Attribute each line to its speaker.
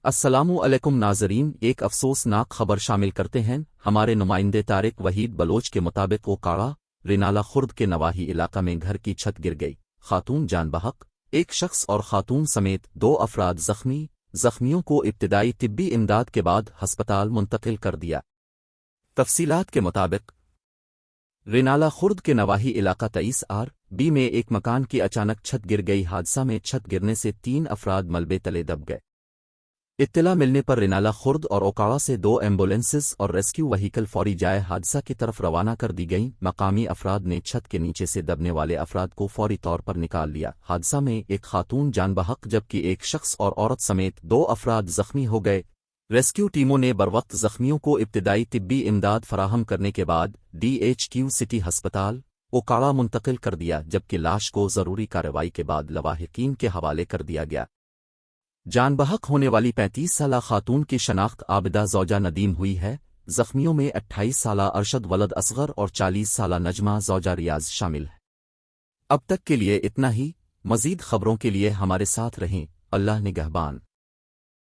Speaker 1: السلام علیکم ناظرین، ایک افسوسناک خبر شامل کرتے ہیں۔ ہمارے نمائندے طارق وحید بلوچ کے مطابق اوکاڑا رینالہ خرد کے نواحی علاقہ میں گھر کی چھت گر گئی، خاتون جان بحق، ایک شخص اور خاتون سمیت 2 افراد زخمیوں کو ابتدائی طبی امداد کے بعد ہسپتال منتقل کر دیا۔ تفصیلات کے مطابق رینالہ خرد کے نواحی علاقہ 23 میں ایک مکان کی اچانک چھت گر گئی۔ حادثہ میں چھت گرنے سے 3 افراد ملبے تلے دب گئے۔ اطلاع ملنے پر رینالہ خرد اور اوکاڑا سے 2 ایمبولینسز اور ریسکیو وہیکل فوری جائے حادثہ کی طرف روانہ کر دی گئیں۔ مقامی افراد نے چھت کے نیچے سے دبنے والے افراد کو فوری طور پر نکال لیا۔ حادثہ میں ایک خاتون جان بحق جبکہ ایک شخص اور عورت سمیت 2 افراد زخمی ہو گئے۔ ریسکیو ٹیموں نے بروقت زخمیوں کو ابتدائی طبی امداد فراہم کرنے کے بعد DHQ سٹی ہسپتال اوکاڑا منتقل کر دیا، جبکہ لاش کو ضروری کارروائی کے بعد لواحقین کے حوالے کر دیا گیا۔ جان بحق ہونے والی 35 سالہ خاتون کی شناخت عابدہ زوجہ ندیم ہوئی ہے۔ زخمیوں میں 28 سالہ ارشد ولد اصغر اور 40 سالہ نجمہ زوجہ ریاض شامل ہے۔ اب تک کے لیے اتنا ہی، مزید خبروں کے لیے ہمارے ساتھ رہیں۔ اللہ نگہبان۔